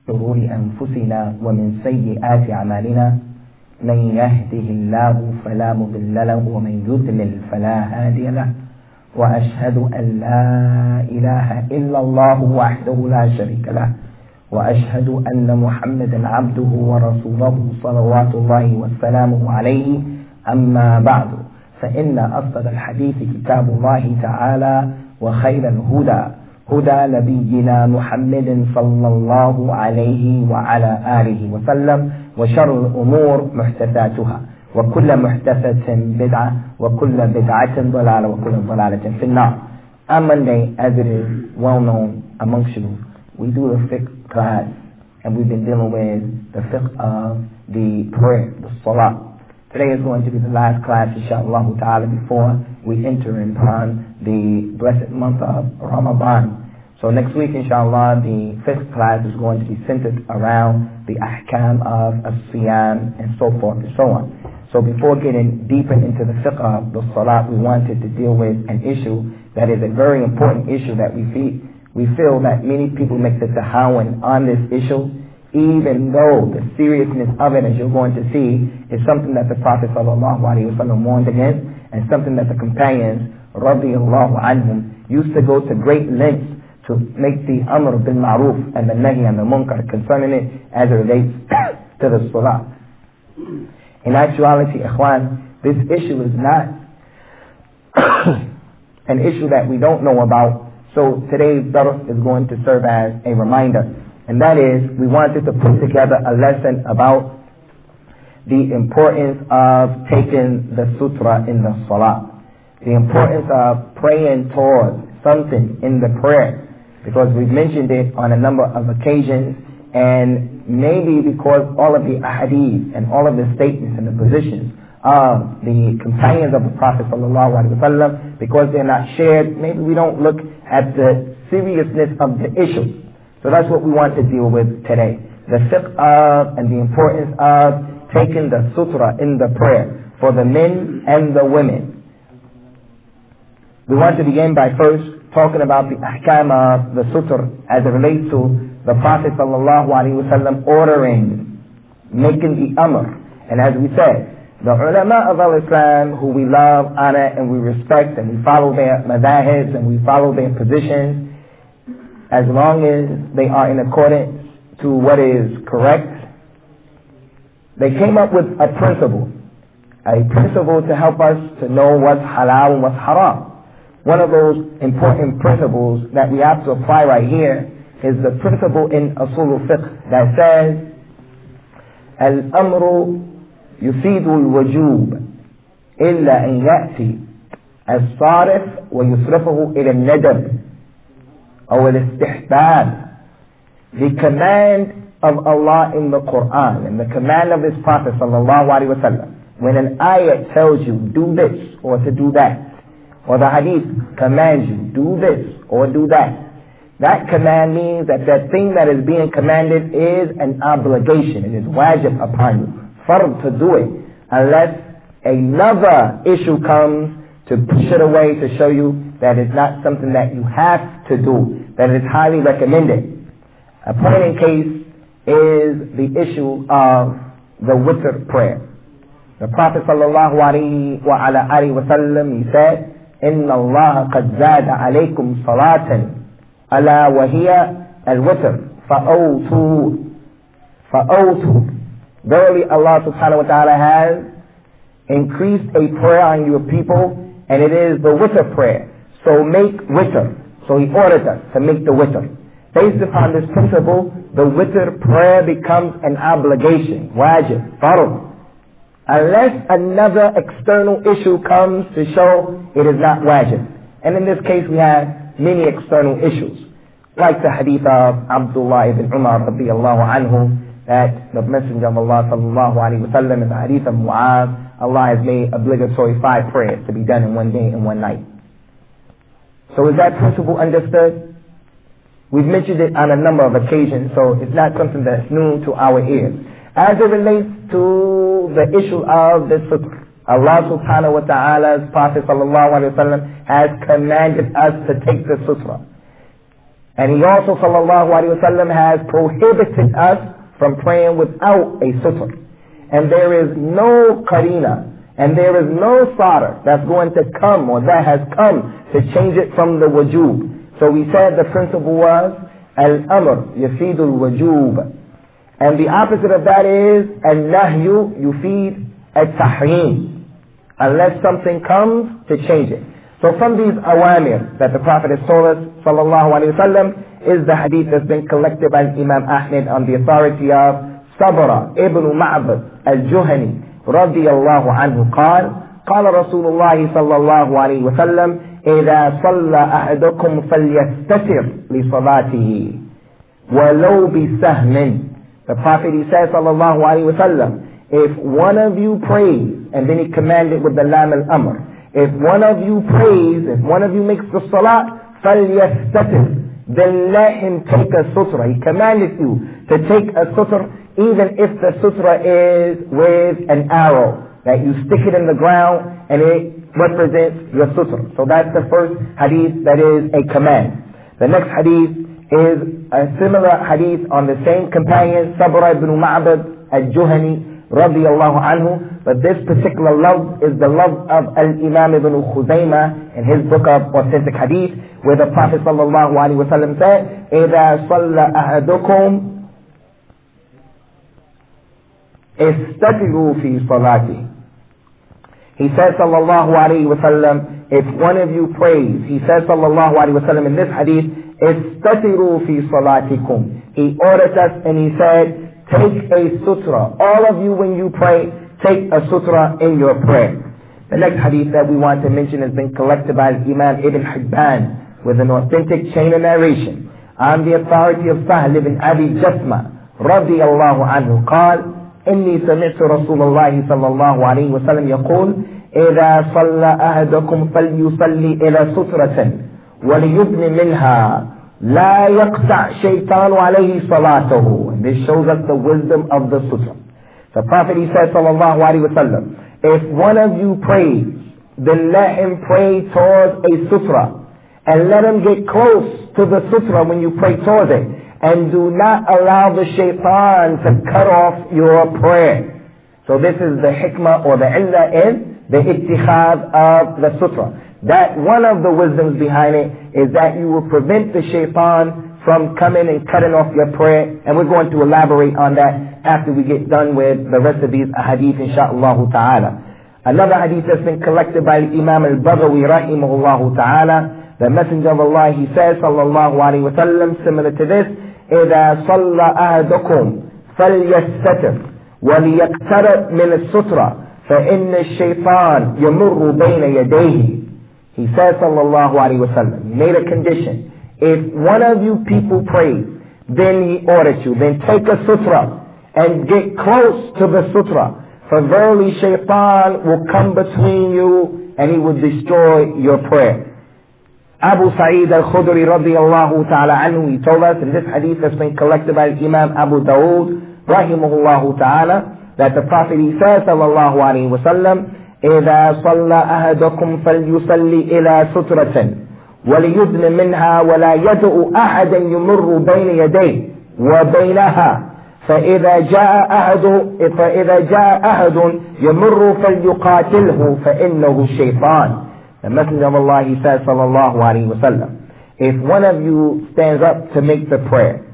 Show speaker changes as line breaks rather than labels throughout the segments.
شرور أنفسنا ومن سيئات أعمالنا من يهده الله فلا مضل له ومن يضلل فلا هادي له وأشهد أن لا إله إلا الله وحده لا شريك له وأشهد أن محمدا عبده ورسوله صلوات الله وسلامه عليه أما بعد فإن أصدق الحديث كتاب الله تعالى وخير الهدى هدى نبينا محمد صلى الله عليه وعلى آله وسلم وشر الأمور محدثاتها وكل محدثة بدعة وكل بدعة ضلالة وكل ضلالة في النار. On Monday, as it is well known amongst you, we do the fiqh class, and we've been dealing with the fiqh of the prayer, the salah. Today is going to be the last class, inshallah ta'ala, before we enter upon the blessed month of Ramadan. So next week, inshallah, the fifth class is going to be centered around the ahkam of as-siyam and so forth and so on. So before getting deeper into the fiqh of the salat, we wanted to deal with an issue that is a very important issue that we feel that many people make the tahawun on this issue, even though the seriousness of it, as you're going to see, is something that the Prophet sallallahu alaihi wasallam warned against, and something that the companions, radiyallahu anhum, used to go to great lengths to make the amr bil ma'ruf and the nahi and the munkar concerning it as it relates to the salah. In actuality, ikhwan, this issue is not an issue that we don't know about. So today's dars is going to serve as a reminder. And that is, we wanted to put together a lesson about the importance of taking the sutrah in the salah. The importance of praying towards something in the prayer. Because we've mentioned it on a number of occasions, and maybe because all of the ahadith and all of the statements and the positions of the companions of the Prophet ﷺ, because they're not shared, maybe we don't look at the seriousness of the issue. So that's what we want to deal with today. The fiqh of and the importance of taking the sutrah in the prayer for the men and the women. We want to begin by first talking about the ahkam of the sutrah as it relates to the Prophet ﷺ ordering, making the amr. And as we said, the ulama of al-Islam who we love, honor, and we respect, and we follow their madahibs and we follow their positions, as long as they are in accordance to what is correct, they came up with a principle to help us to know what's halal and what's haram. One of those important principles that we have to apply right here is the principle in usul al-fiqh that says, al-amru yufidu al-wujub illa an ya'ti as-sarif wa yusrifuhu ila al-nadab or al-istihbab. The command of Allah in the Qur'an and the command of His Prophet sallallahu alaihi wasallam, when an ayat tells you do this or to do that, or the hadith commands you, do this or do that. That command means that that thing that is being commanded is an obligation. It is wajib upon you, fard to do it, unless another issue comes to push it away to show you that it's not something that you have to do, that it is highly recommended. A point in case is the issue of the witr prayer. The Prophet sallallahu alaihi wa sallam, he said, إن الله قد زاد عليكم صلاة ألا وهي الوتر فأوتوا. Verily Allah subhanahu wa ta'ala has increased a prayer on your people, and it is the witr prayer. So make witr. So He ordered us to make the witr. Based upon this principle, the witr prayer becomes an obligation, wajib, farz, unless another external issue comes to show it is not wajib. And in this case we have many external issues, like the hadith of Abdullah ibn Umar radiyallahu anhu, that the Messenger of Allah sallallahu alaihi wasallam, in the hadith of Mu'adh, Allah has made obligatory 5 prayers to be done in one day and one night. So is that principle understood? We've mentioned it on a number of occasions, so it's not something that's new to our ears. As it relates to the issue of the sutrah, Allah subhanahu wa ta'ala's Prophet sallallahu alayhi wa sallam has commanded us to take the sutrah. And he also, sallallahu alayhi wa sallam, has prohibited us from praying without a sutrah. And there is no qarina, and there is no sadr that's going to come, or that has come to change it from the wujub. So we said the principle was al-amr yufidu al-wujub. And the opposite of that is al-nahyu yufid al-tahrim, unless something comes to change it. So from these awamir that the Prophet has told us, sallallahu alayhi wa sallam, is the hadith that's been collected by Imam Ahmed on the authority of Sutrah ibn Ma'bad al-Juhani radiyallahu anhu قال قال رسول الله صلى الله عليه وسلم إذا صلى أحدكم فليستتر لصلاته ولو بسهم. The Prophet, he says, sallallahu alayhi wa sallam, if one of you prays, and then he commanded with the lam al-amr, if one of you prays, if one of you makes the salah, فَلْيَسْتَتِرْ, then let him take a sutrah. He commanded you to take a sutrah, even if the sutrah is with an arrow, that you stick it in the ground and it represents your sutrah. So that's the first hadith that is a command. The next hadith is a similar hadith on the same companion, Sutrah ibn Ma'bad al-Juhani radiyallahu anhu, but this particular love is the love of al-Imam ibn Khuzaymah in his book of authentic hadith, where the Prophet sallallahu alaihi wasallam said, إِذَا صَلَّ أَحَدُكُمْ اسْتَتِرُوا فِي صَلَاتِهِ. He says sallallahu alaihi wasallam, if one of you prays, he says sallallahu alaihi wasallam in this hadith, اسْتَتِرُوا فِي صَلَاتِكُمْ. He ordered us and he said, take a sutrah. All of you, when you pray, take a sutrah in your prayer. The next hadith that we want to mention has been collected by Imam Ibn Hibban with an authentic chain of narration on the authority of Sahl ibn Abi Jasma radiyallahu anhu قال إني سمعت رسول الله صلى الله عليه وسلم يقول إذا صلى أحدكم فليصلي إلى سترة وليبن منها لا يقطع شيطان عليه صلاته. And this shows us the wisdom of the sutrah. The Prophet, he said sallallahu alaihi wasallam, if one of you prays, then let him pray towards a sutrah, and let him get close to the sutrah when you pray towards it, and do not allow the shaitan to cut off your prayer. So this is the hikmah or the illah in the ittikhad of the sutrah. That one of the wisdoms behind it is that you will prevent the shaitan from coming and cutting off your prayer, and we're going to elaborate on that after we get done with the rest of these hadith, insha'Allah ta'ala. Another hadith that's been collected by Imam al-Baghawi rahimahullah ta'ala, the Messenger of Allah, he says sallallahu alayhi wa sallam, similar to this, إِذَا صَلَّ أَحَدُكُمْ فَلْيَسْتَتِرْ وَلِيَقْتَرَبْ مِنَ السُّتْرَةِ فَإِنَّ الشَّيْطَانَ يَمُرُّ بَيْنَ يَدَيْهِ. He says sallallahu alayhi wa sallam, he made a condition. If one of you people prays, then he ordered you, then take a sutrah and get close to the sutrah. For verily shaitan will come between you and he will destroy your prayer. Abu Sa'id al-Khudri radiyallahu ta'ala anhu, he told us in this hadith that's been collected by Imam Abu Dawood rahimahullahu ta'ala, that the Prophet, he says sallallahu alayhi wa sallam, إذا صلى أحدكم فليصلي إلى سترة وليدن منها ولا يدعو أحدا يمر بين يديه وبينها فإذا جاء أحد يمر فليقاتله فإنه الشيطان. The Messenger of Allah, he says sallallahu alayhi wa sallam, if one of you stands up to make the prayer,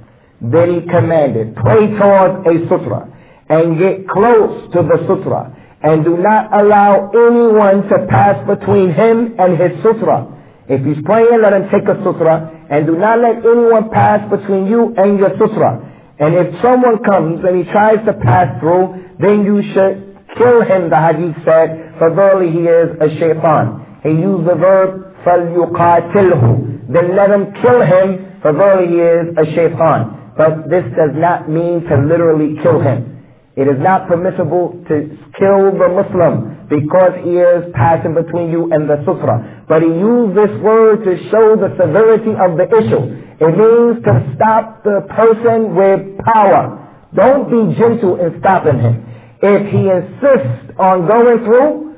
then he commanded, pray towards a sutrah and get close to the sutrah, and do not allow anyone to pass between him and his sutrah. If he's praying, let him take a sutrah, and do not let anyone pass between you and your sutrah. And if someone comes and he tries to pass through, then you should kill him, the hadith said, for verily he is a shaitan. He used the verb فَلْيُقَاتِلْهُ, then let him kill him, for verily he is a shaitan. But this does not mean to literally kill him. It is not permissible to kill the Muslim because he is passing between you and the sutrah. But he used this word to show the severity of the issue. It means to stop the person with power. Don't be gentle in stopping him. If he insists on going through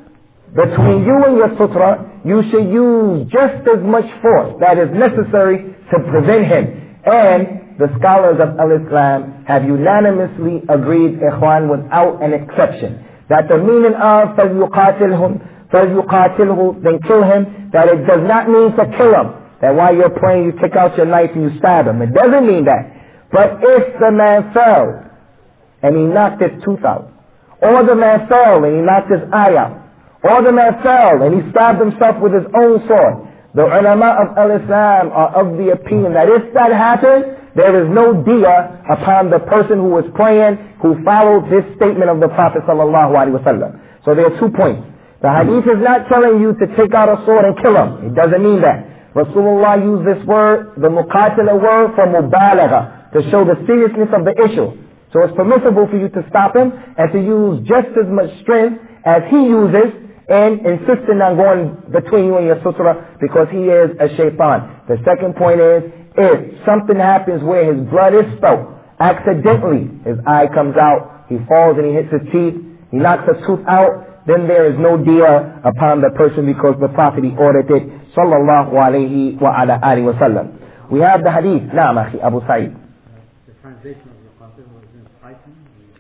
between you and your sutrah, you should use just as much force that is necessary to prevent him. And the scholars of Al-Islam have unanimously agreed, ikhwan, without an exception, that the meaning of فَلْيُقَاتِلْهُ, then kill him, that it does not mean to kill him, that while you're praying you take out your knife and you stab him. It doesn't mean that. But if the man fell and he knocked his tooth out, or the man fell and he knocked his eye out, or the man fell and he stabbed himself with his own sword, the ulama of Al-Islam are of the opinion that if that happens, there is no diya upon the person who was praying, who followed this statement of the Prophet sallallahu alaihi wasallam. So there are 2 points. The hadith is not telling you to take out a sword and kill him. It doesn't mean that. Rasulullah used this word, the muqatila word, for mubalagha, to show the seriousness of the issue. So it's permissible for you to stop him and to use just as much strength as he uses and insisting on going between you and your sutrah, because he is a shaitan. The second point is, if something happens where his blood is spilt, accidentally, his eye comes out, he falls and he hits his teeth, he knocks a tooth out, then there is no diya upon the person, because the Prophet ordered it, sallallahu alayhi wa ala alihi wa sallam. We have the hadith. Naam, akhi, Abu Sa'id.
The translation of the qatil was in fighting?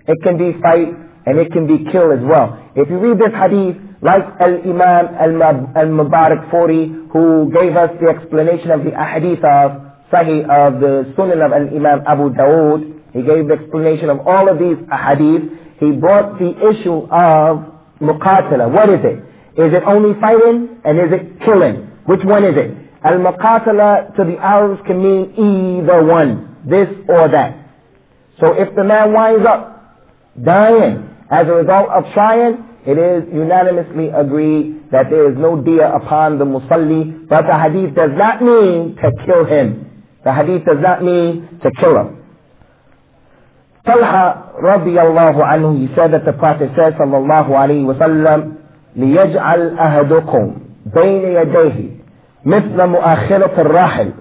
It can be fight and it can be kill as well. If you read this hadith, like Al-Imam Al-Mubarak Furi, who gave us the explanation of the ahadith of Sahih of the Sunan of Al-Imam Abu Dawood, he gave the explanation of all of these ahadith. He brought the issue of muqatala. What is it? Is it only fighting and is it killing? Which one is it? Al-muqatala to the Arabs can mean either one, this or that. So if the man winds up dying as a result of trying, it is unanimously agreed that there is no diya upon the musalli, but the hadith does not mean to kill him. The hadith does not mean to kill him. Talha radiyallahu anhu, he said that the Prophet said sallallahu alayhi wa sallam, لِيَجْعَلْ أَهَدُكُمْ بَيْنَ يَدَيْهِ مِثْلَ مُؤَخِرَةِ الرَّحِلِ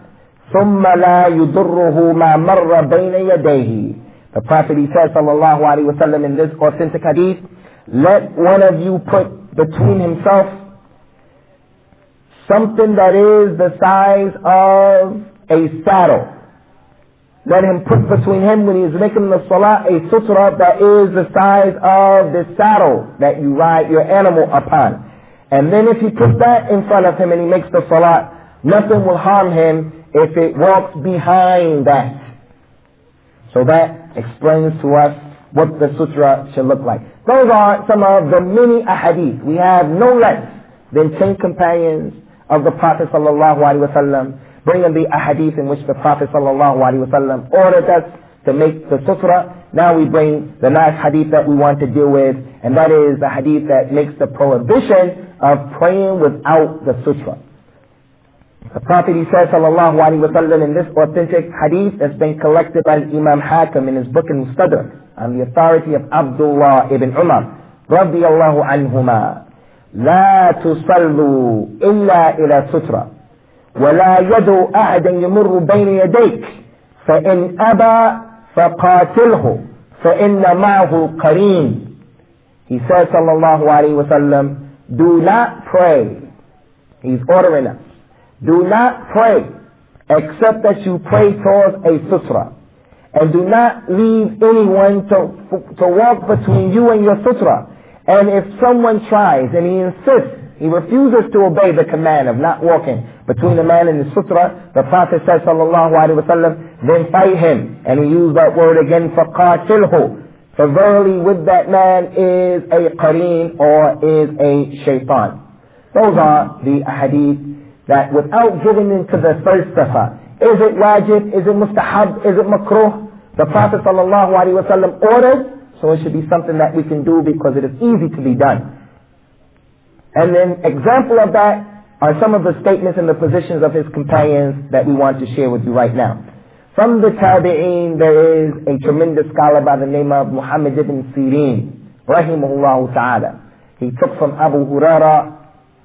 ثُمَّ لَا يُضُرُّهُ مَا مَرَّ بَيْنَ يَدَيْهِ. The Prophet, he said sallallahu alayhi wa sallam in this authentic hadith, let one of you put between himself something that is the size of a saddle. Let him put between him, when he is making the salah, a sutrah that is the size of the saddle that you ride your animal upon. And then if he puts that in front of him and he makes the salah, nothing will harm him if it walks behind that. So that explains to us what the sutrah should look like. Those are some of the many ahadith. We have no less than 10 companions of the Prophet sallallahu alaihi wasallam bringing the ahadith in which the Prophet sallallahu alaihi wasallam ordered us to make the sutrah. Now we bring the last hadith that we want to deal with, and that is the hadith that makes the prohibition of praying without the sutrah. The Prophet, he said sallallahu alaihi wasallam in this authentic hadith that's been collected by Imam Hakim in his book in Mustadrak, on the authority of Abdullah ibn Umar radiyallahu anhuma, لا تصلوا إلا إلى سترة ولا يدعو أحدا يمر بين يديك فإن أبى فقاتله فإن معه قرين. He said sallallahu alayhi wasallam, do not pray. He's ordering us, do not pray except that you pray towards a sutra, and do not leave anyone to walk between you and your sutra. And if someone tries and he insists, he refuses to obey the command of not walking between the man and the sutra, the Prophet said sallallahu alaihi wasallam, then fight him. And he used that word again, فَقَاتِلْهُ, for verily with that man is a qareen, or is a shaitan. Those are the hadith that, without getting into the falsafa, is it wajib, is it mustahab, is it makruh, the Prophet sallallahu alaihi wasallam ordered, so it should be something that we can do because it is easy to be done. And an example of that are some of the statements and the positions of his companions that we want to share with you right now. From the Tabi'een, there is a tremendous scholar by the name of Muhammad ibn Sirin, rahimahullah ta'ala. He took from Abu Hurairah,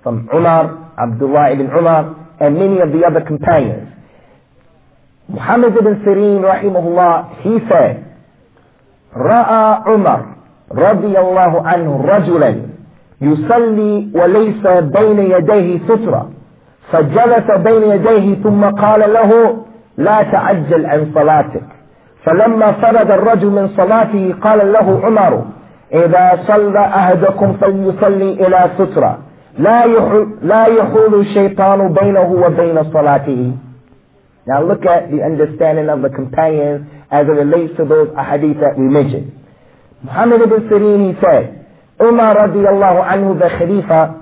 from Umar, Abdullah ibn Umar, and many of the other companions. Muhammad ibn Sirin, rahimahullah, he said, رأى عمر رضي الله عنه رجلا يصلي وليس بين يديه سترة فجلس بين يديه ثم قال له لا تعجل عن صلاتك. فلما فرغ الرجل من صلاته قال له عمر إذا صلى أحدكم فليصلي إلى سترة لا يحول الشيطان بينه وبين صلاته. Now look at the understanding of the companions as it relates to those ahadith that we mentioned. Muhammad ibn Sirin, he said, Umar radiallahu anhu, the Khalifa,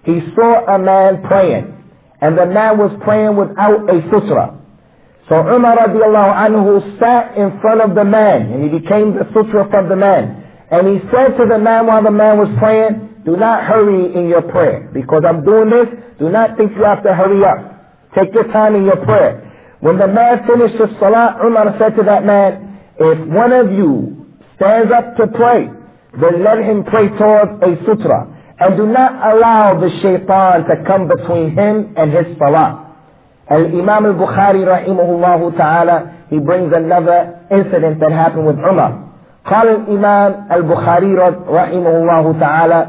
he saw a man praying, and the man was praying without a sutra. So Umar radiallahu anhu sat in front of the man, and he became the sutra for the man. And he said to the man while the man was praying, do not hurry in your prayer, because I'm doing this, do not think you have to hurry up. Take your time in your prayer. When the man finished the salah, Umar said to that man, if one of you stands up to pray, then let him pray towards a sutra, and do not allow the shaitan to come between him and his salah. Al-Imam al-Bukhari rahimahullah ta'ala, he brings another incident that happened with Umar. قال الإمام البخاري رحمه الله تعالى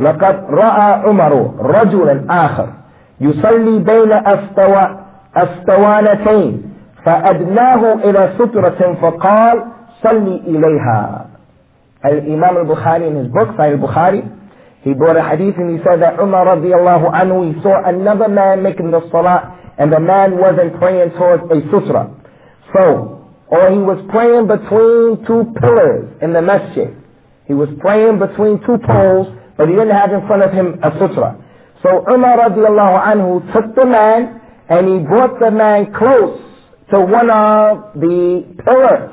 لقد رأى عمر رجلا آخر يصلي بين أسطوانتين فأدناه إلى سترة فقال صلي إليها. Al-Imam al-Bukhari in his book, Sahih al-Bukhari, he brought a hadith and he said that Umar radiallahu anhu, he saw another man making the salah and the man wasn't praying towards a sutra. Or he was praying between two pillars in the masjid. He was praying between two poles, but he didn't have in front of him a sutra. So Umar radiallahu anhu took the man and he brought the man close to one of the pillars,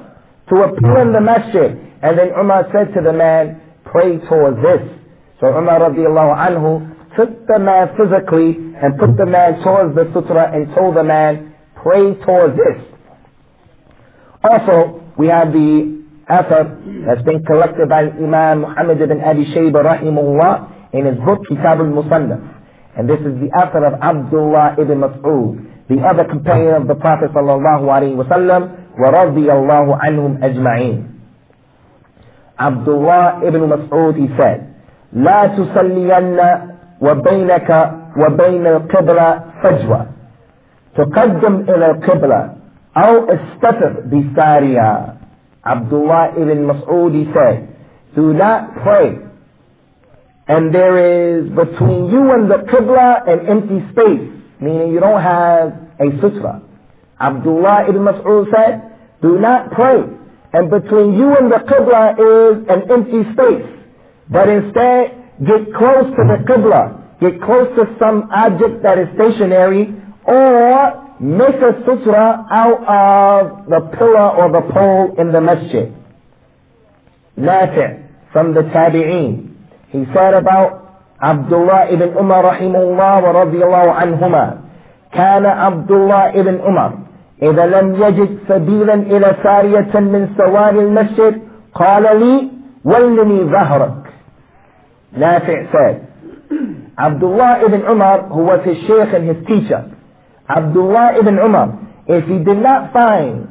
to a pillar in the masjid. And then Umar said to the man, pray towards this. So Umar radiallahu anhu took the man physically and put the man towards the sutra and told the man, pray towards this. Also, we have the athar that's been collected by Imam Muhammad ibn Abi Shaybah rahimahullah in his book Kitab al-Musannaf. And this is the athar of Abdullah ibn Mas'ud, the other companion of the Prophet sallallahu alaihi wasallam, wa radiyallahu anhum ajma'in. Abdullah ibn Mas'ud, he said, لا تسلين وبينك وبين القبلة فجوة تقدم إلى القبلة أو استتر بساريا. Abdullah ibn Mas'ud, he said, do not pray and there is between you and the Qibla an empty space, meaning you don't have a sutra. Abdullah ibn Mas'ud said, do not pray and between you and the Qibla is an empty space, but instead get close to the Qibla, get close to some object that is stationary, or make a sutra out of the pillar or the pole in the masjid. Nafi' from the Tabi'een, he said about Abdullah ibn Umar rahimahullah wa radiyallahu anhuma, كان عبد الله ibn Umar إذا لم يجد سبيلا إلى سارية من سواري المسجد قال لي ولني ظهرك. Nafi' said, Abdullah ibn Umar, who was his sheikh and his teacher, Abdullah ibn Umar, if he did not find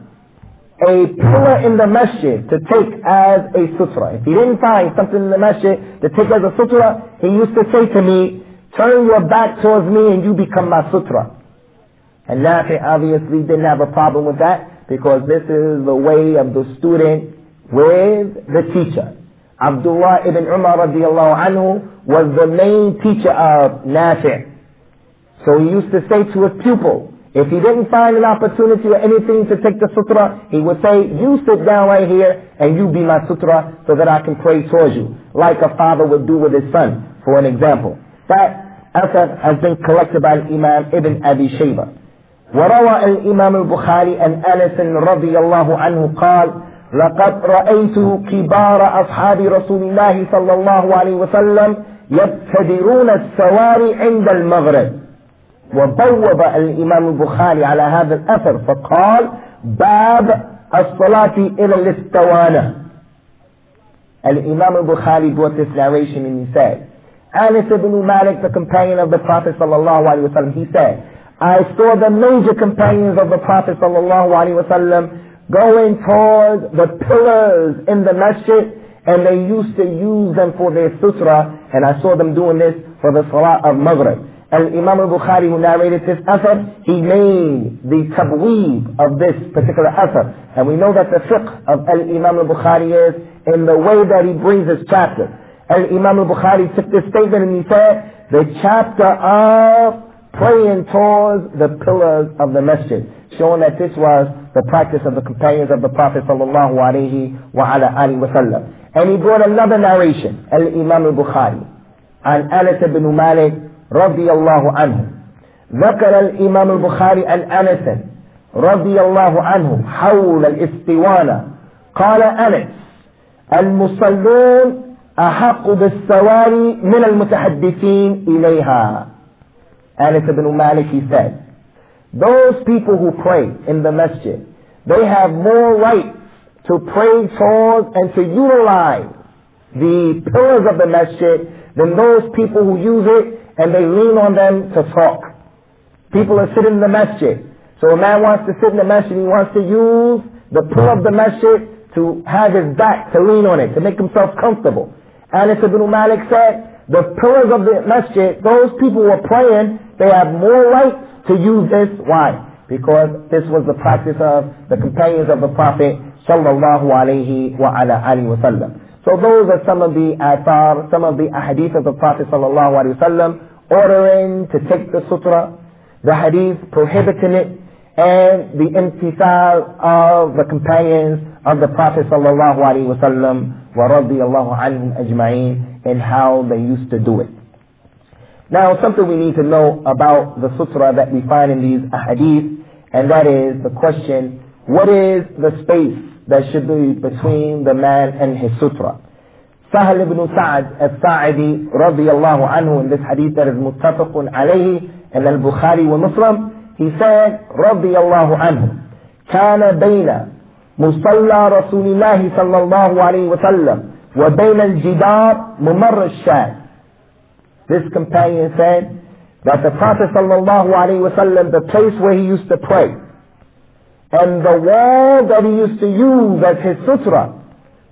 a pillar in the masjid to take as a sutra, if he didn't find something in the masjid to take as a sutra, he used to say to me, turn your back towards me and you become my sutra. And Nafi obviously didn't have a problem with that, because this is the way of the student with the teacher. Abdullah ibn Umar radiallahu anhu was the main teacher of Nafi'. So he used to say to his pupil, if he didn't find an opportunity or anything to take the sutra, he would say, you sit down right here and you be my sutra so that I can pray towards you, like a father would do with his son, for an example. That athar has been collected by Imam Ibn Abi Shaybah. وروى الإمام البخاري عن أنس رضي الله عنه قال لقد رأيت كبار أصحاب رسول الله صلى الله عليه وسلم يبتدرون السواري عند المغرب. وبوب الإمام البخاري على هذا الأثر فقال باب الصلاة إلى الاستوانة. Al-Imam al-Bukhari brought this narration and he said, Anas ibn Malik, the companion of the Prophet sallallahu alaihi wasallam, he said, I saw the major companions of the Prophet sallallahu alaihi wasallam going towards the pillars in the masjid and they used to use them for their sutrah, and I saw them doing this for the salah of Maghrib. And Imam al-Bukhari, who narrated this asar, he made the tabweeb of this particular asar. And we know that the fiqh of Imam al-Bukhari is in the way that he brings his chapter. Imam al-Bukhari took this statement and he said, the chapter of praying towards the pillars of the masjid, showing that this was the practice of the companions of the Prophet sallallahu alaihi wasallam. And he brought another narration, Imam al-Bukhari, عن أنس بن مالك رضي الله عنه. ذكر الإمام البخاري عن أنس رضي الله عنه حول الاستوانة. قال أنس: المصلون أحق بالسواري من المتحدثين إليها. Anas ibn Malik, he said, those people who pray in the masjid, they have more right to pray towards and to utilize the pillars of the masjid than those people who use it and they lean on them to talk. People are sitting in the masjid. So a man wants to sit in the masjid, he wants to use the pillar of the masjid to have his back, to lean on it, to make himself comfortable. Anas ibn Malik said, the pillars of the masjid, those people who are praying, they have more right to use this. Why? Because this was the practice of the companions of the Prophet sallallahu alaihi wa sallam. So those are some of the athar, some of the ahadith of the Prophet sallallahu alaihi wasallam ordering to take the sutrah, the hadith prohibiting it, and the imtithal of the companions of the Prophet sallallahu alaihi wasallam wa radiyallahu anhum ajma'in, and how they used to do it. Now, something we need to know about the sutrah that we find in these ahadith, and that is the question, what is the space that should be between the man and his sutrah? Sahl ibn Sa'd al-Sa'idi radiyallahu anhu, in this hadith that is muttafaqun alayhi in al-Bukhari wa Muslim, he said radiyallahu anhu, كان بين مصلى رسول الله صلى الله عليه وسلم وبين الجدار ممر الشاة. This companion said that the Prophet sallallahu alaihi wasallam, the place where he used to pray, and the wall that he used to use as his sutrah,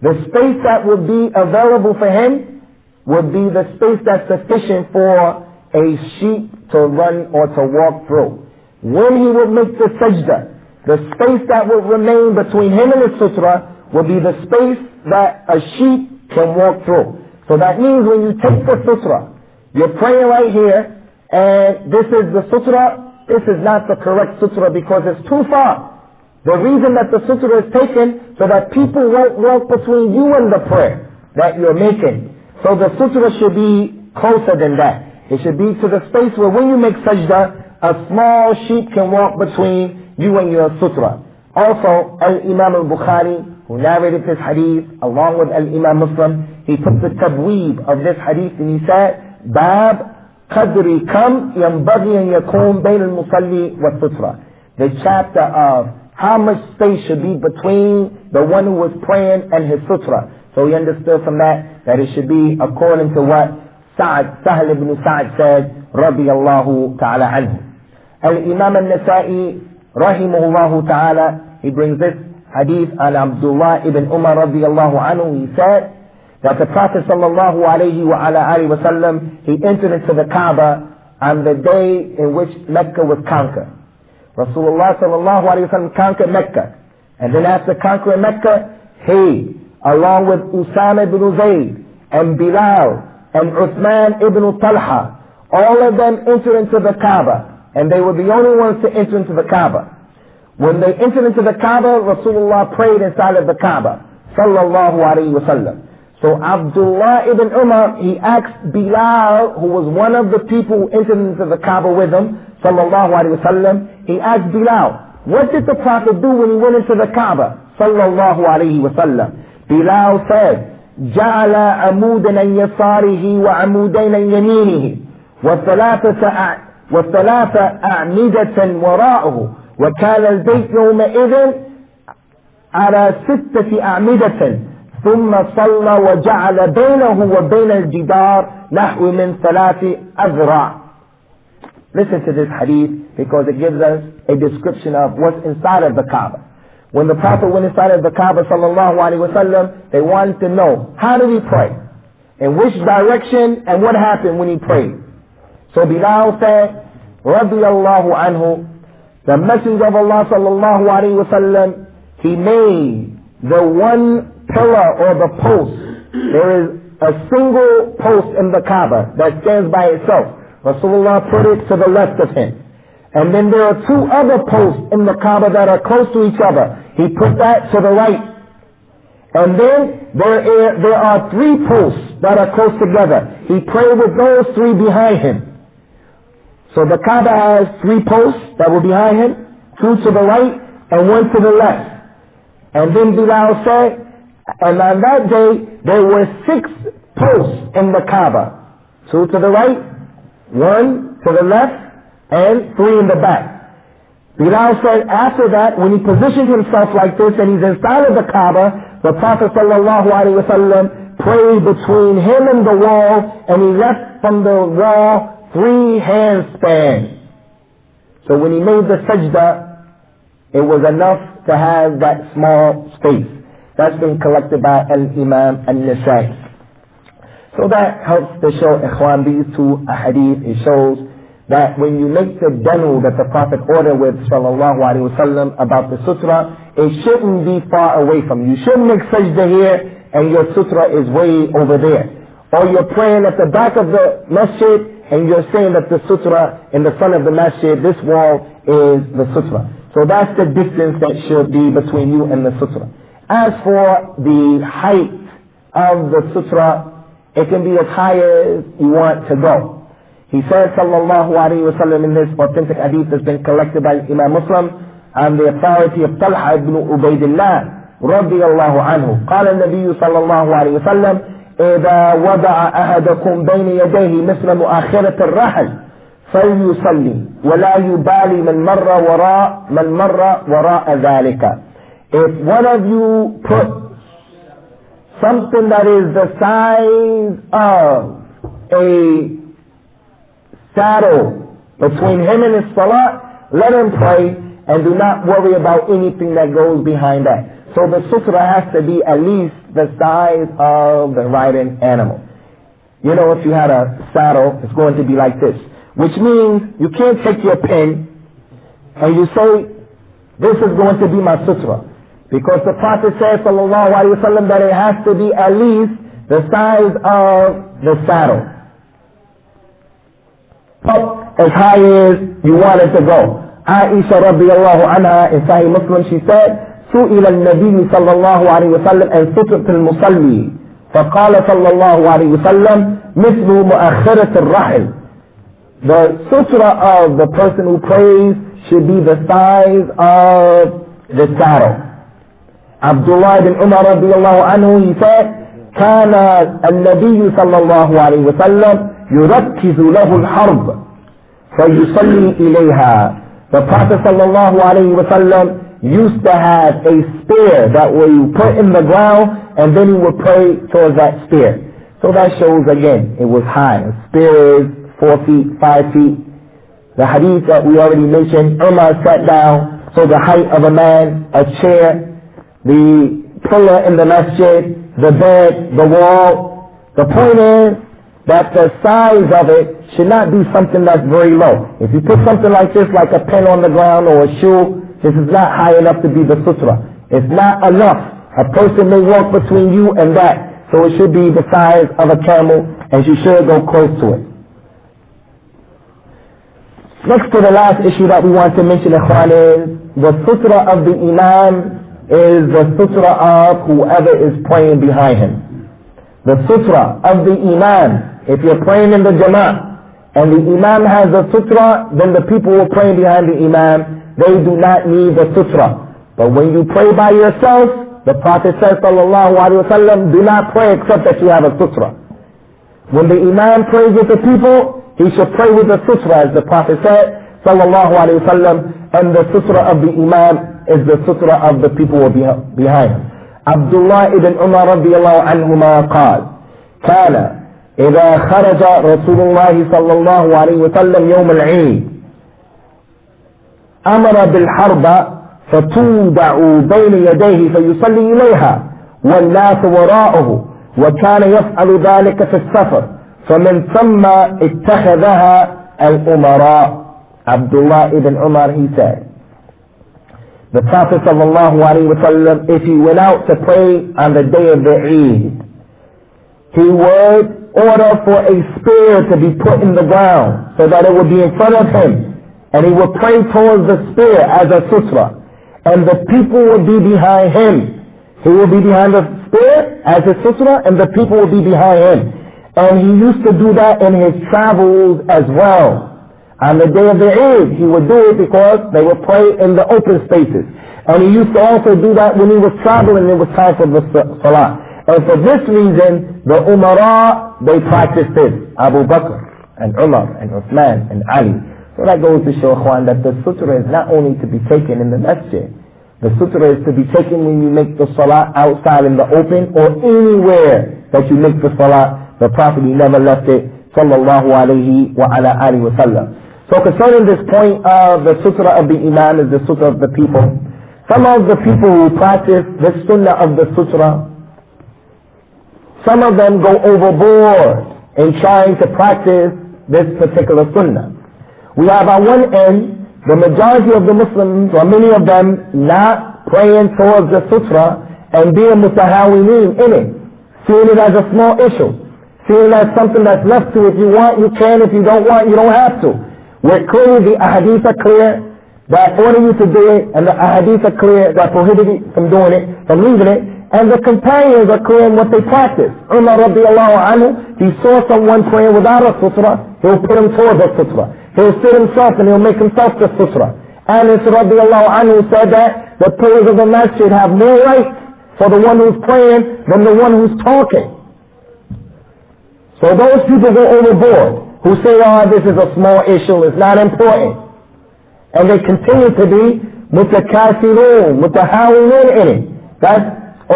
the space that would be available for him would be the space that's sufficient for a sheep to run or to walk through. When he would make the sajda, the space that would remain between him and his sutrah would be the space that a sheep can walk through. So that means when you take the sutrah, you're praying right here, and this is the sutrah. This is not the correct sutrah because it's too far. The reason that the sutrah is taken so that people won't walk between you and the prayer that you're making. So the sutrah should be closer than that. It should be to the space where when you make sajda, a small sheep can walk between you and your sutrah. Also, Imam al-Bukhari, who narrated this hadith along with Imam Muslim, he took the tabweeb of this hadith and he said, باب قدر كم ينبغي أن يكون بين المصلي والسترة. The chapter of how much space should be between the one who was praying and his sutrah. So he understood from that it should be according to what Sahl ibn Sa'd said رضي الله تعالى عنه. Al-Imam al-Nasa'i rahimahullah ta'ala, he brings this hadith on Abdullah ibn Umar radiyallahu anhu. He said that the Prophet sallallahu alayhi wa sallam, he entered into the Kaaba on the day in which Mecca was conquered. Rasulullah sallallahu alayhi wa sallam conquered Mecca. And then after conquering Mecca, he, along with Usamah ibn Zayd and Bilal and Uthman ibn Talha, all of them entered into the Kaaba. And they were the only ones to enter into the Kaaba. When they entered into the Kaaba, Rasulullah prayed inside of the Kaaba sallallahu alayhi wa sallam. So Abdullah ibn Umar, he asked Bilal, who was one of the people who entered into the Kaaba with him, sallallahu alayhi wa sallam, he asked Bilal, what did the Prophet do when he went into the Kaaba, sallallahu alayhi wa sallam? Bilal said, جعل عمودا عن يساره وعمودين عن يمينه وثلاث أعمدة وراءه وكان البيت يومئذ على 6 أعمدة ثم صلى وجعل بينه وبين الجدار نحو من 3 أذرع. Listen to this hadith because it gives us a description of what's inside of the Kaaba. When the Prophet went inside of the Kaaba sallallahu alaihi wasallam, they wanted to know, how did he pray? In which direction and what happened when he prayed? So Bilal said, radiyallahu anhu, the Messenger of Allah sallallahu alaihi wasallam, he made the one pillar or the post. There is a single post in the Kaaba that stands by itself. Rasulullah put it to the left of him. And then there are two other posts in the Kaaba that are close to each other. He put that to the right. And then there are three posts that are close together. He prayed with those three behind him. So the Kaaba has three posts that were behind him, two to the right and one to the left. And then Bilal said, and on that day there were 6 posts in the Kaaba. 2 to the right, 1 to the left, and 3 in the back. Bilal said after that, when he positioned himself like this and he's inside of the Kaaba, the Prophet sallallahu alaihi wasallam prayed between him and the wall, and he left from the wall 3 handspans. So when he made the sajda, it was enough to have that small space. That's been collected by Al-Imam Al-Nasai. So that helps to show, ikhwan, these 2 ahadith. It shows that when you make the danu that the Prophet ordered with sallallahu alaihi wasallam about the sutra, it shouldn't be far away from you. You shouldn't make sajda here and your sutra is way over there. Or you're praying at the back of the masjid and you're saying that the sutra in the front of the masjid, this wall is the sutra. So that's the distance that should be between you and the sutra. As for the height of the sutra, it can be as high as you want to go. He said, sallallahu alayhi wa sallam, in this authentic hadith that's been collected by Imam Muslim, on the authority of Talha ibn Ubaydillah, radiyallahu anhu, قال النبي صلى الله عليه وسلم, إذا وضع أحدكم بين يديه مثل مؤخرة الرحل فليصلي ولا يبالي من مر وراء ذلك. If one of you put something that is the size of a saddle between him and his salah, let him pray and do not worry about anything that goes behind that. So the sutra has to be at least the size of the riding animal. You know, if you had a saddle, it's going to be like this, which means you can't take your pen and you say, this is going to be my sutra. Because the Prophet said, sallallahu alaihi wasallam, that it has to be at least the size of the saddle. Up as high as you want it to go. Aisha radiyallahu anha in Sahih Muslim, she said, سئل النبي صلى الله عليه وسلم عن سترة المصلي فقال صلى الله عليه وسلم مثل مؤخرة الرحل. The sutra of the person who prays should be the size of the saddle. Abdullah ibn Umar radiyallahu anhu, he said, كان النبي صلى الله عليه وسلم يركز له الحرب فيصلي إليها. The Prophet sallallahu alayhi wa sallam used to have a spear that we put in the ground and then he would pray towards that spear. So that shows again, it was high. A spear is 4 feet, 5 feet. The hadith that we already mentioned, Umar sat down, so the height of a man, a chair, the pillar in the masjid, the bed, the wall. The point is that the size of it should not be something that's very low. If you put something like this, like a pen on the ground or a shoe, this is not high enough to be the sutra. It's not enough. A person may walk between you and that. So it should be the size of a camel and you should go close to it. Next to the last issue that we want to mention, ikhwan, is the sutra of the imam is the sutra of whoever is praying behind him. The sutra of the imam, if you're praying in the jama'ah and the imam has a sutra, then the people who are praying behind the imam, they do not need the sutra. But when you pray by yourself, the Prophet says, sallallahu alaihi wasallam, do not pray except that you have a sutra. When the imam prays with the people, he should pray with the sutra, as the Prophet said, sallallahu alaihi wasallam, and the sutra of the imam is the sutra of the people who are behind him. Abdullah ibn Umar radiyallahu anhuma قال كان إذا خرج رسول الله صلى الله عليه وسلم يوم العيد أمر بالحرب
فتودع بين يديه فيصلي إليها والناس وراءه وكان يفعل ذلك في السفر فمن ثم اتخذها الأمراء. Abdullah ibn Umar, he said, the Prophet sallallahu alaihi wasallam, if he went out to pray on the day of the Eid, he would order for a spear to be put in the ground so that it would be in front of him, and he would pray towards the spear as a sutra, and the people would be behind him. He would be behind the spear as a sutra, and the people would be behind him. And he used to do that in his travels as well. On the day of the Eid, he would do it because they would pray in the open spaces. And he used to also do that when he was traveling and it was time for the Salah. And for this reason, the Umara, they practiced this. Abu Bakr and Umar and Uthman and Ali. So that goes to show, Ikhwan, that the sutra is not only to be taken in the masjid. The sutra is to be taken when you make the Salah outside in the open or anywhere that you make the Salah. The Prophet, he never left it, sallallahu alayhi wa ala alihi wa sallam. So concerning this point of the sutra of the Imam is the sutra of the people. Some of the people who practice the sunnah of the sutra, some of them go overboard in trying to practice this particular sunnah. We have on one end, the majority of the Muslims, or many of them, not praying towards the sutra and being mutahawinin in it, seeing it as a small issue, seeing it as something that's left to. If you want, you can. If you don't want, you don't have to. Where clearly the ahadith are clear that order you to do it, and the ahadith are clear that prohibit you from doing it, from leaving it, and the companions are clear in what they practice. Umar radiallahu anhu, he saw someone praying without a sutra, he'll put him towards a sutra. He'll sit himself and he'll make himself the sutra. Anas radiallahu anhu said that the prayers of the masjid have more right for the one who's praying than the one who's talking. So those people go overboard, who say, oh, this is a small issue, it's not important. And they continue to be mutakasirun, mutahawinun in it. That's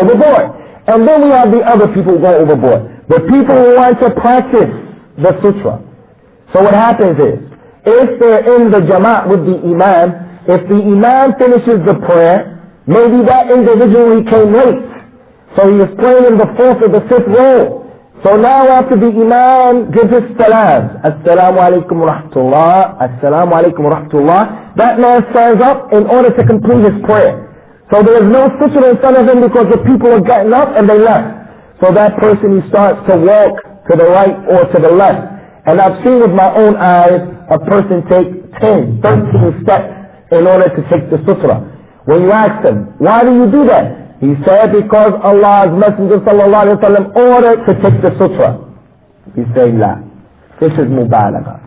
overboard. And then we have the other people who go overboard. The people who want to practice the sutra. So what happens is, if they're in the jama'at with the imam, if the imam finishes the prayer, maybe that individual came late. So he was praying in the fourth or the fifth row. So now after the Imam gives his salams, Assalamu alaikum wa rahmatullah, Assalamu alaikum wa rahmatullah, that man stands up in order to complete his prayer. So there is no sutra in front of him because the people are getting up and they left. So that person, he starts to walk to the right or to the left. And I've seen with my own eyes a person take 10, 13 steps in order to take the sutra. When you ask them, why do you do that? He said, because Allah's Messenger sallallahu alayhi wa sallam ordered to take the sutra. He said, la. This is mubalagha.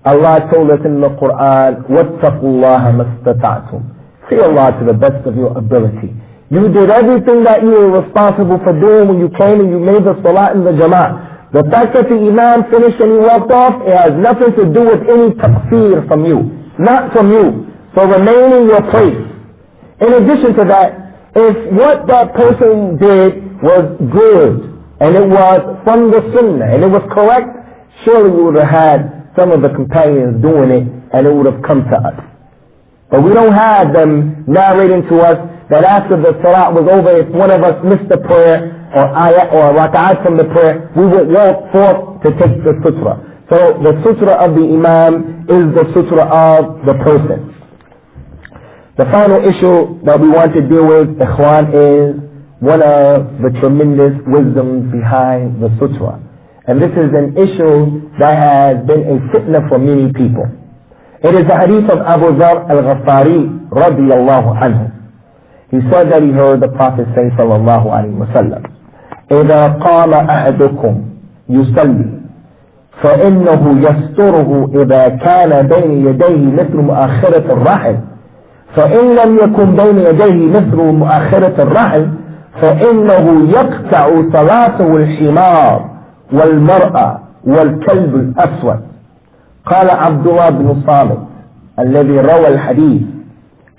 Allah told us in the Qur'an, وَاتَّقُوا اللَّهَ مَسْتَطَعْتُمْ. Fear Allah to the best of your ability. You did everything that you were responsible for doing when you came and you made the salat in the jama'ah. The fact that the Imam finished and he walked off, it has nothing to do with any taqseer from you. Not from you. So remain in your place. In addition to that, if what that person did was good, and it was from the sunnah, and it was correct, surely we would have had some of the companions doing it, and it would have come to us. But we don't have them narrating to us that after the salat was over, if one of us missed the prayer, or ayat, or raka'at from the prayer, we would walk forth to take the sutra. So the sutra of the imam is the sutra of the person. The final issue that we want to deal with, Ikhwan, is one of the tremendous wisdoms behind the sutra. And this is an issue that has been a fitna for many people. It is the hadith of Abu Dharr al-Ghafari radiyallahu anhu. He said that he heard the Prophet say sallallahu alayhi wa sallam, إِذَا قَامَ أَحَدُكُمْ يُصَلِّي فَإِنَّهُ يَسْتُرُهُ إِذَا كَانَ بَيْنِ يَدَيْهِ مِثْلُ مُؤَخِّرَةِ الرَّحْلِ فإن لم يكن بين يديه مثل مؤخرة الرحل فإنه يقطع صلاته الحمار والمرأة والكلب الأسود. قال عبد الله بن صامت الذي روى الحديث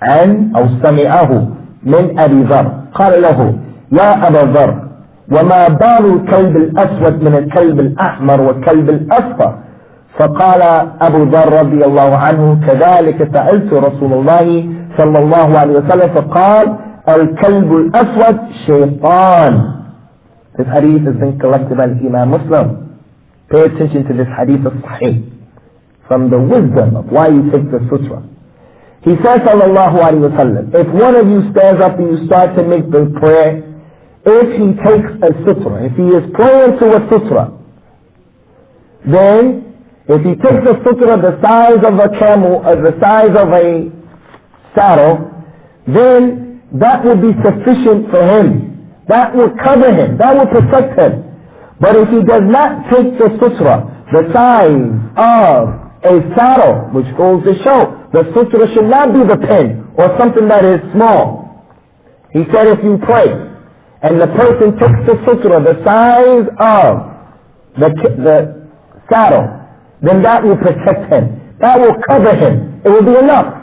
عن أو سمعه من أبي ذر قال له يا أبا ذر وما بال الكلب الأسود من الكلب الأحمر والكلب الأصفر؟ فقال أبو ذر رضي الله عنه كذلك سألت رسول الله صلى الله عليه وسلم فقال الكلب الأسود شيطان. This hadith has been collected by Imam Muslim. Pay attention to this hadith of Sahih. From the wisdom of why you take the sutra. He says sallallahu alayhi wa sallam, if one of you stands up and you start to make the prayer, if he takes a sutra, if he is praying to a sutra, then if he takes a sutra the size of a camel or the size of a saddle, then that will be sufficient for him. That will cover him. That will protect him. But if he does not take the sutra the size of a saddle, which goes to show the sutra should not be the pen or something that is small. He said if you pray and the person takes the sutra the size of the saddle, then that will protect him. That will cover him. It will be enough.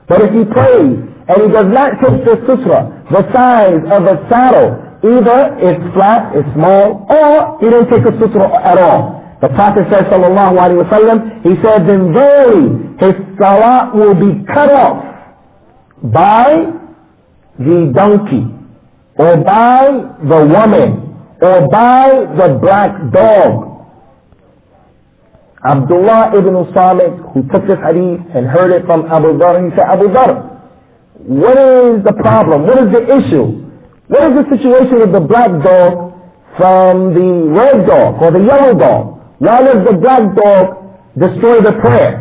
But if he prays and he does not take the sutra the size of a saddle, either it's flat, it's small, or he didn't take a sutra at all. The Prophet said, sallallahu alayhi wa sallam, he said, then verily his salah will be cut off by the donkey, or by the woman, or by the black dog. Abdullah ibn Usamah, who took this hadith and heard it from Abu Dhar, he said, Abu Dhar, what is the problem? What is the issue? What is the situation of the black dog from the red dog or the yellow dog? Why does the black dog destroy the prayer?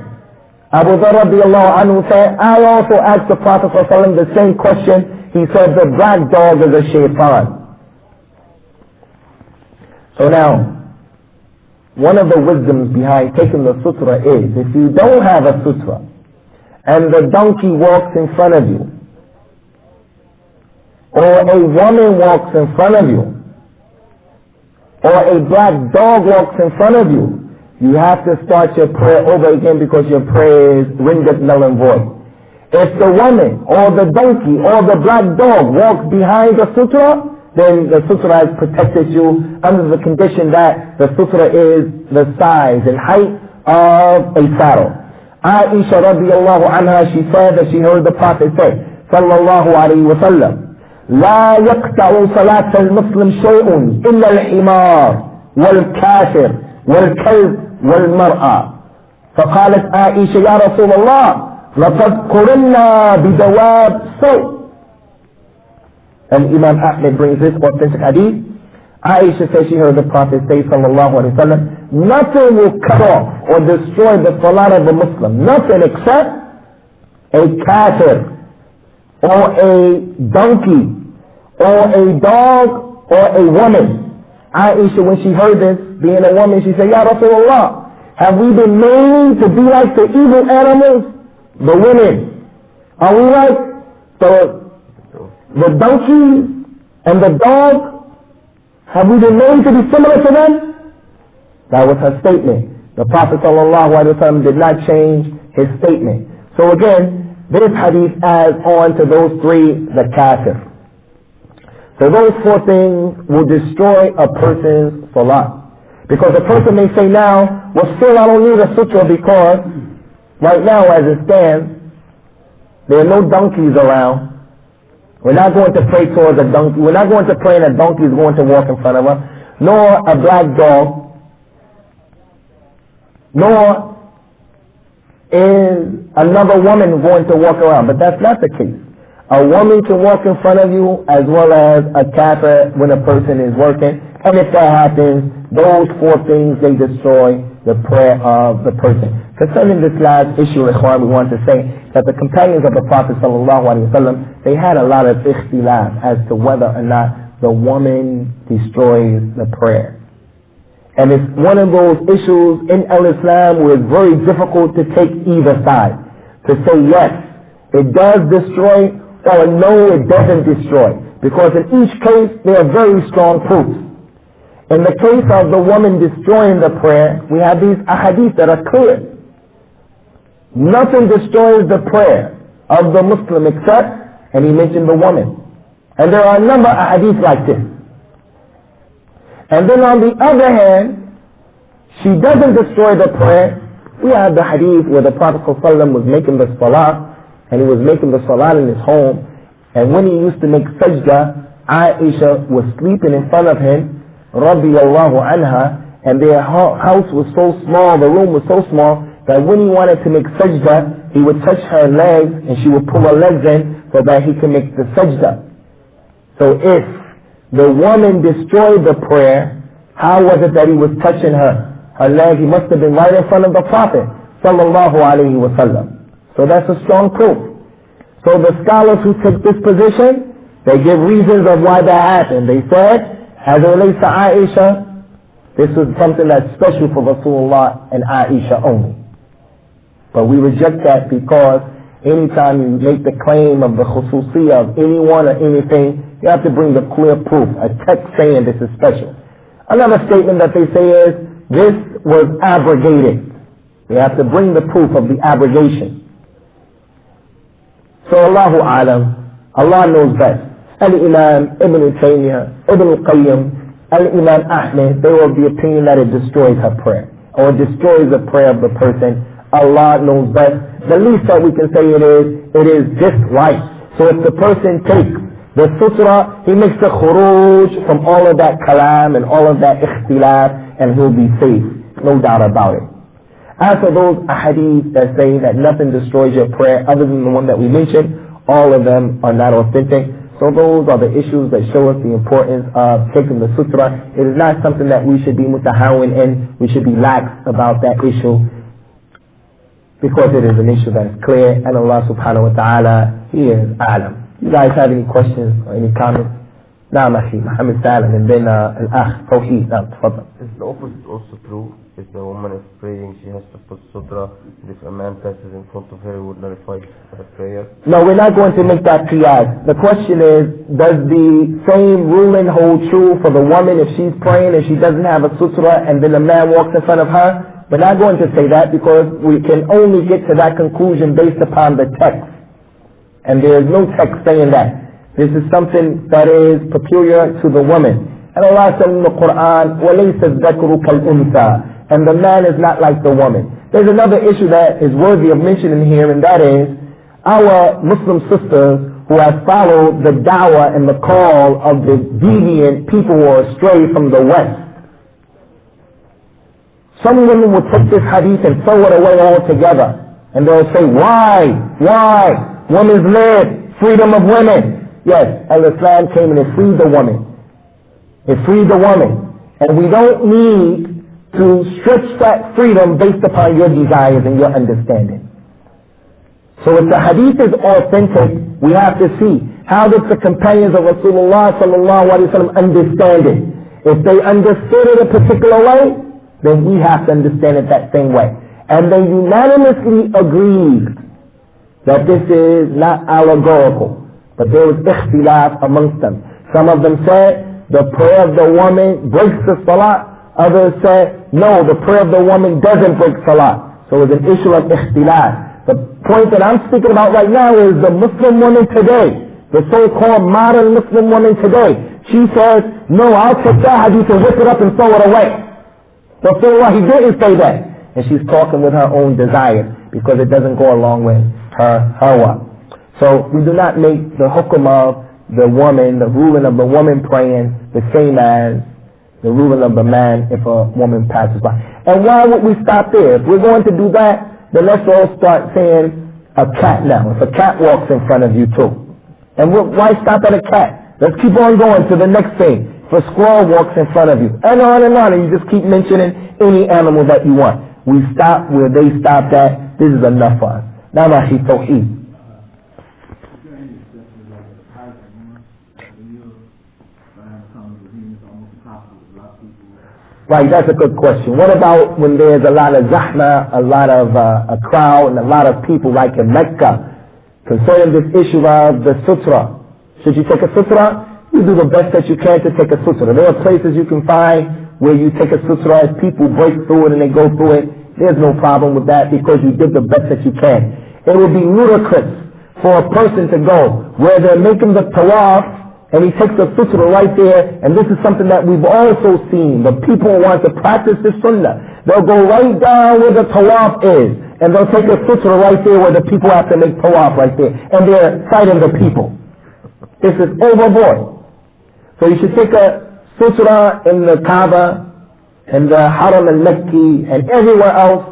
Abu Dhar radiallahu anhu said, I also asked the Prophet ﷺ the same question. He said, the black dog is a shaitan. So now, one of the wisdoms behind taking the sutra is, if you don't have a sutra, and the donkey walks in front of you, or a woman walks in front of you, or a black dog walks in front of you, you have to start your prayer over again because your prayer is rendered null and void. If the woman or the donkey or the black dog walks behind the sutra, then the sutra has protected you under the condition that the sutra is the size and height of a saddle. Aisha radiallahu anha, she said that she heard the Prophet say, sallallahu alayhi wa sallam, لا يقطع صلاة المسلم شيء إلا الحمار والكافر والكلب والمرأة. فقالت عائشة يا رسول الله لتذكرنا بدواب سوء. And Imam Ahmed brings this authentic hadith. Aisha says she heard the Prophet say sallallahu alaihi wasallam, nothing will cut off or destroy the salat of a Muslim, nothing except a kafir, or a donkey, or a dog, or a woman. Aisha, when she heard this, being a woman, she said, Ya Rasulullah, have we been made to be like the evil animals? The women. Are we like the donkeys and the dog? Have we been made to be similar to them? That was her statement. The Prophet ﷺ did not change his statement. So again, this hadith adds on to those three, the kafir. So those four things will destroy a person's salah. Because a person may say now, well still I don't need a sutra because right now as it stands, there are no donkeys around. We're not going to pray towards a donkey. We're not going to pray and a donkey is going to walk in front of us, nor a black dog, nor is another woman going to walk around. But that's not the case. A woman can walk in front of you as well as a kafir when a person is working. And if that happens, those four things, they destroy the prayer of the person. Concerning this last issue, Ikhwan, we want to say that the companions of the Prophet ﷺ, they had a lot of ikhtilaf as to whether or not the woman destroys the prayer. And it's one of those issues in Islam where it's very difficult to take either side. To say yes, it does destroy, or no, it doesn't destroy. Because in each case, there are very strong proofs. In the case of the woman destroying the prayer, we have these ahadith that are clear. Nothing destroys the prayer of the Muslim except, and he mentioned the woman. And there are a number of ahadith like this. And then on the other hand, she doesn't destroy the prayer. We have the hadith where the Prophet ﷺ was making the salah, and he was making the salat in his home, and when he used to make sajda, Aisha was sleeping in front of him, radiyallahu anha, and their house was so small, the room was so small, that when he wanted to make sajda, he would touch her legs, and she would pull her legs in so that he could make the sajda. So if the woman destroyed the prayer, how was it that he was touching her leg? He must have been right in front of the Prophet sallallahu alaihi wasallam. So that's a strong proof. So the scholars who took this position, they give reasons of why that happened. They said, as it relates to Aisha, this was something that's special for Rasulullah and Aisha only. But we reject that because anytime you make the claim of the khususiyah of anyone or anything, you have to bring the clear proof, a text saying this is special. Another statement that they say is, this was abrogated. They have to bring the proof of the abrogation. So Allahu Alam, Allah knows best. Al-Imam Ibn Taymiyyah, Ibn Qayyim, Al-Imam Ahmed, they were of the opinion that it destroys her prayer, or destroys the prayer of the person. Allah knows best. The least that we can say it is just right. So if the person takes the sutrah, he makes the khuruj from all of that kalam and all of that ikhtilaf, and he'll be safe, no doubt about it. As for those ahadith that say that nothing destroys your prayer other than the one that we mentioned, all of them are not authentic. So those are the issues that show us the importance of taking the sutrah. It is not something that we should be mutahawin in. We should be lax about that issue, because it is an issue that is clear, and Allah subhanahu wa ta'ala, He is a'lam. You guys have any questions or any comments? Naam, Akhi, Muhammad Salam, and then Al-Akh, Tawheed. Naam, tafadhal.
Is the opposite also true? If the woman is praying, she has to put sutra, and if a man passes in front of her, it would nullify her prayer?
No, we're not going to make that qiyas. The question is, does the same ruling hold true for the woman if she's praying and she doesn't have a sutra, and then a man walks in front of her? We're not going to say that, because we can only get to that conclusion based upon the text. And there is no text saying that. This is something that is peculiar to the woman. And Allah said in the Qur'an, وَلَيْسَ الذَّكْرُ كَالْأُنْثَى, and the man is not like the woman. There's another issue that is worthy of mentioning here, and that is our Muslim sisters who have followed the da'wah and the call of the deviant people who are astray from the West. Some women will take this hadith and throw it away altogether. And they'll say, why? Women's live, freedom of women. Yes, Al-Islam came and it freed the woman. It freed the woman. And we don't need to stretch that freedom based upon your desires and your understanding. So if the hadith is authentic, we have to see, how did the companions of Rasulullah sallallahu alaihi wasallam understand it? If they understood it a particular way, then we have to understand it that same way. And they unanimously agreed that this is not allegorical, but there was ikhtilaf amongst them. Some of them said the prayer of the woman breaks the salat. Others said no, the prayer of the woman doesn't break salat. So it's an issue of ikhtilaf. The point that I'm speaking about right now is the Muslim woman today, the so-called modern Muslim woman today. She says, no, I'll take that hadith and whip it up and throw it away. Rasulullah, he didn't say that. And she's talking with her own desires, because it doesn't go along with her hawa. So we do not make the hukum of the woman, the ruling of the woman praying, the same as the ruling of the man if a woman passes by. And why would we stop there? If we're going to do that, then let's all start saying a cat now. If a cat walks in front of you too. And why stop at a cat? Let's keep on going to the next thing. If a squirrel walks in front of you, and on, and you just keep mentioning any animal that you want. We stop where they stopped at. This is enough for us. Now, Mahi Tawheed. Right, that's a good question. What about when there's a lot of zahma, a lot of a crowd, and a lot of people like in Mecca, concerning this issue of the sutrah? Should you take a sutrah? You do the best that you can to take a sutrah. There are places you can find where you take a sutrah, as people break through it and they go through it. There's no problem with that, because you did the best that you can. It would be ludicrous for a person to go where they're making the tawaf and he takes the sutrah right there, and this is something that we've also seen. The people who want to practice the sunnah, they'll go right down where the tawaf is, and they'll take a sutra right there where the people have to make tawaf right there, and they're fighting the people. This is overboard. So you should take a sutra in the Kaaba, and the Haram al-Makki, and everywhere else.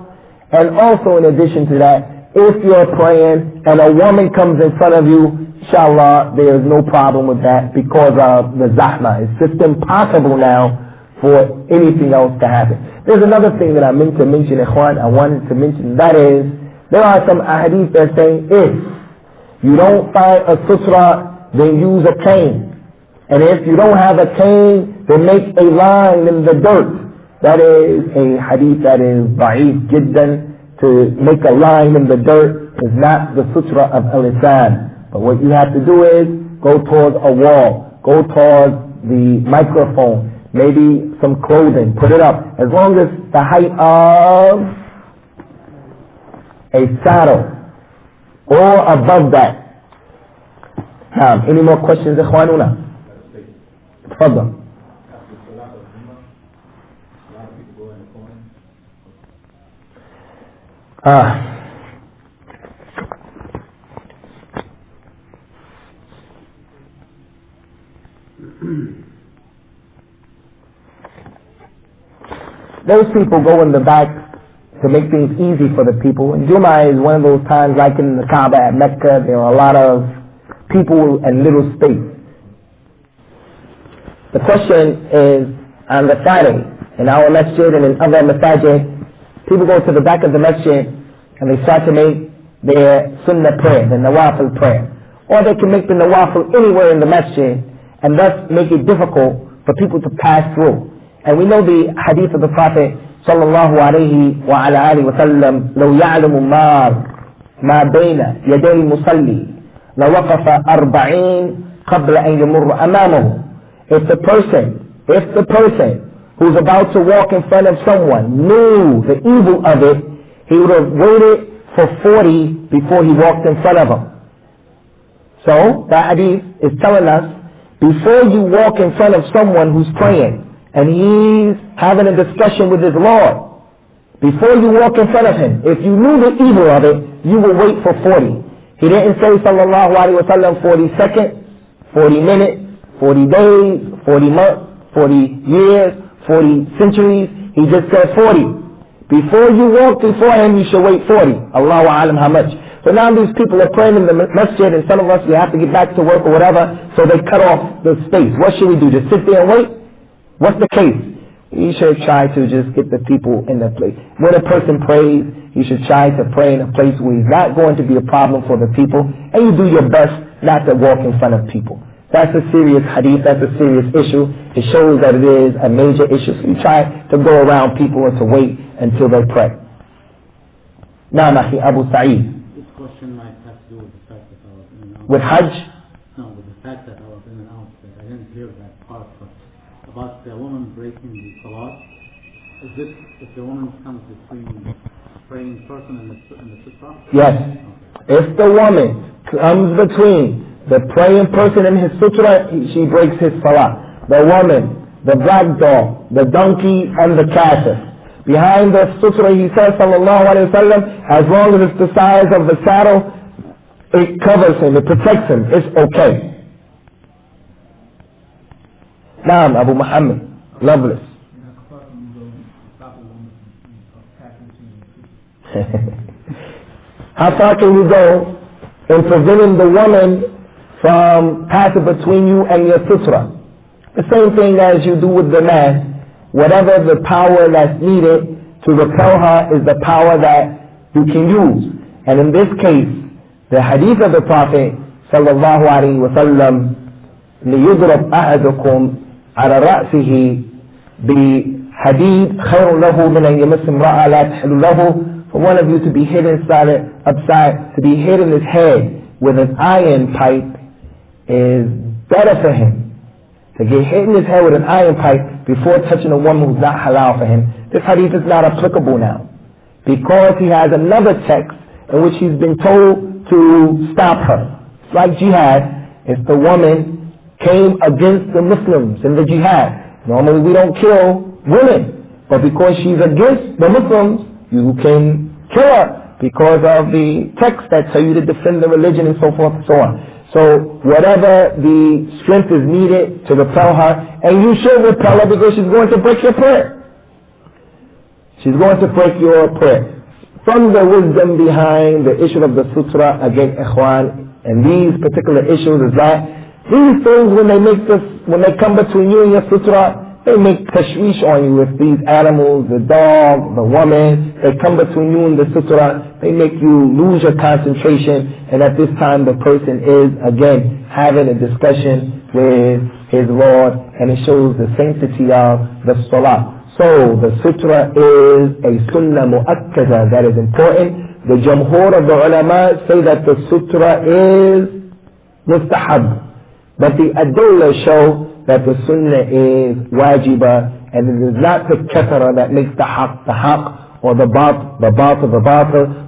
And also in addition to that, if you're praying and a woman comes in front of you, inshallah, there is no problem with that because of the zahma. It's just impossible now for anything else to happen. There's another thing that I meant to mention, Ikhwan, I wanted to mention. That is, there are some ahadith that say, if you don't find a sutra, then use a cane. And if you don't have a cane, then make a line in the dirt. That is a hadith that is da'if jiddan. To make a line in the dirt is not the sutra of al-lisan. But what you have to do is go towards a wall, go towards the microphone, maybe some clothing, put it up. As long as the height of a saddle or above that. Now, any more questions, Ikhwanuna? Tafadhal. Those people go in the back to make things easy for the people. And Jummah is one of those times, like in the Kaaba at Mecca, there are a lot of people and little space. The question is, on the Friday, in our masjid and in other masajid, people go to the back of the masjid and they start to make their sunnah prayer, the nawafil prayer. Or they can make the nawafil anywhere in the masjid and thus make it difficult for people to pass through. And we know the hadith of the Prophet sallallahu alayhi wa ala alihi wa sallam, لو يعلم ما بين يدي المصلي لوقف 40 قبل أن يمر أمامه. If the person who's about to walk in front of someone knew the evil of it, he would have waited for 40 before he walked in front of him. So that hadith is telling us, before you walk in front of someone who's praying and he's having a discussion with his Lord, before you walk in front of him, if you knew the evil of it, you will wait for 40. He didn't say sallallahu alayhi wa sallam 40 seconds, 40 minutes, 40 days, 40 months, 40 years, 40 centuries. He just said 40. Before you walk before him, you should wait 40. Allahu a'lam how much. So now these people are praying in the masjid, and some of us, we have to get back to work or whatever, so they cut off the space. What should we do? Just sit there and wait? What's the case? You should try to just get the people in the place. When a person prays, you should try to pray in a place where it's not going to be a problem for the people, and you do your best not to walk in front of people. That's a serious hadith, that's a serious issue. It shows that it is a major issue. So you try to go around people and to wait until they pray. Now, Abu Sa'id.
This question might have to do with the fact that I was in and out.
With Hajj?
No, with the fact that I was in and out. I didn't hear that part. But about the woman breaking the salat, is it if the woman comes between the praying person and the sutra?
Yes. Okay. If the woman comes between the praying person and his sutra, she breaks his salah. The woman, the black dog, the donkey, and the kafir. Behind the sutra, he says, sallallahu alayhi wa sallam, as long as it's the size of the saddle, it covers him, it protects him, it's okay. Naam, Abu Muhammad, Loveless. How far can you go in preventing the woman from passing between you and your sutra? The same thing as you do with the man. Whatever the power that's needed to repel her is the power that you can use. And in this case, the hadith of the Prophet sallallahu alaihi wasallam, لِيُضْرَبْ أَحَدُكُمْ عَلَى رَأْسِهِ بِحَدِيدٍ خَيْرٌ لَهُ مِنْ أَنْ يَمَسَّ امْرَأَ لَا تَحِلُّ لَهُ. For one of you to be hit to be hit in his head with an iron pipe is better for him. To get hit in his head with an iron pipe before touching a woman who's not halal for him. This hadith is not applicable now, because he has another text in which he's been told to stop her. It's like jihad. If the woman came against the Muslims in the jihad, normally we don't kill women, but because she's against the Muslims, you can kill her. because of the text that tell you to defend the religion and so forth and so on. So whatever the strength is needed to repel her, and you should repel her because she's going to break your prayer. She's going to break your prayer. From the wisdom behind the issue of the sutra, again, ikhwan, and these particular issues is that these things, when they come between you and your sutra, they make tashwish on you. With these animals, the dog, the woman, they come between you and the sutra, they make you lose your concentration, and at this time the person is, again, having a discussion with his Lord, and it shows the sanctity of the salah. So the sutra is a sunnah mu'akkada that is important. The jamhur of the ulama say that the sutra is mustahab, but the adullah show that the sunnah is wajiba, and it is not the kathara that makes the haq, or the batil,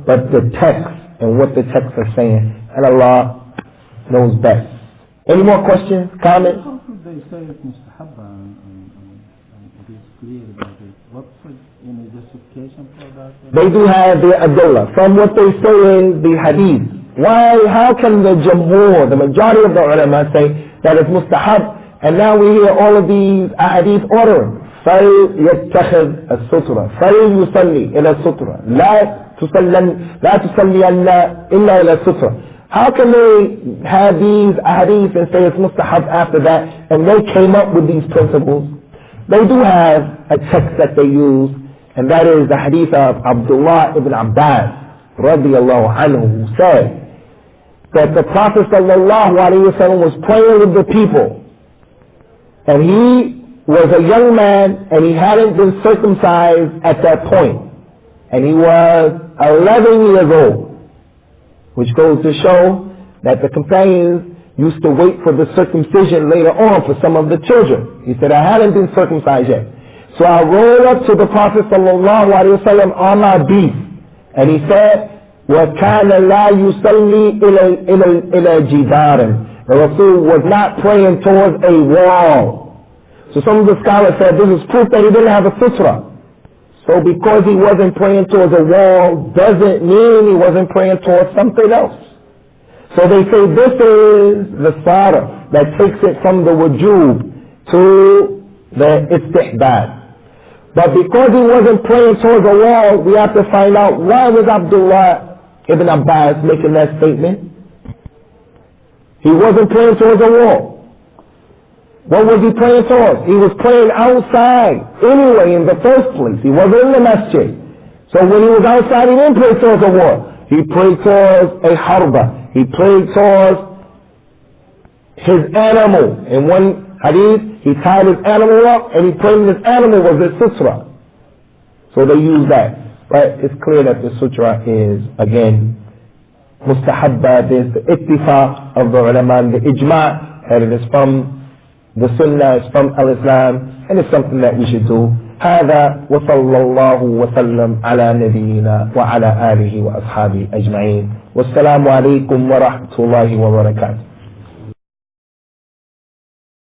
but the text and what the texts are saying, and Allah knows best. Any more questions, comments?
How could they say it's mustahab and it is clear about it? What's any justification for that?
They do have the adullah. From what they say is the hadith. How can the jamhur, the majority of the ulama, say that it's mustahab, and now we hear all of these hadith ordering? فَلْيَتَّخِذْ السُّتْرَةِ فَلْيُصَلِّي إِلَى السُّتْرَةِ لَا تُصَلِّيَنَّ إِلَّا إِلَى السُّتْرَةِ. How can they have these hadith and say it's mustahab after that, and they came up with these principles? They do have a text that they use, and that is the hadith of Abdullah ibn Abbas radiyallahu anhu, who said that the Prophet sallallahu alayhi wa sallam was praying with the people, and he was a young man, and he hadn't been circumcised at that point, and he was 11 years old, which goes to show that the companions used to wait for the circumcision later on for some of the children. He said, I hadn't been circumcised yet, so I rolled up to the Prophet sallallahu alaihi wasallam on my beast, and he said, وَكَانَ لَا يُصَلِّي إِلَى جِدَارٍ. The Rasul was not praying towards a wall. So some of the scholars said this is proof that he didn't have a sutra. So because he wasn't praying towards a wall doesn't mean he wasn't praying towards something else. So they say this is the sarah that takes it from the wujub to the istihbab. But because he wasn't praying towards a wall, we have to find out, why was Abdullah ibn Abbas making that statement? He wasn't praying towards a wall. What was he praying towards? He was praying outside anyway in the first place. He wasn't in the masjid. So when he was outside, he didn't pray towards a wall. He prayed towards a harba. He prayed towards his animal. In one hadith, he tied his animal up, and he prayed his animal was his sutra. So they use that. But it's clear that the sutra is, again, mustahabba. There's the ittifaq of the ulama, the ijma', and it is from the sunnah, is from al-Islam, and it's something that we should do. هذا وصلى الله وسلم على نبينا وعلى آله وأصحابه أجمعين والسلام عليكم ورحمة الله وبركاته.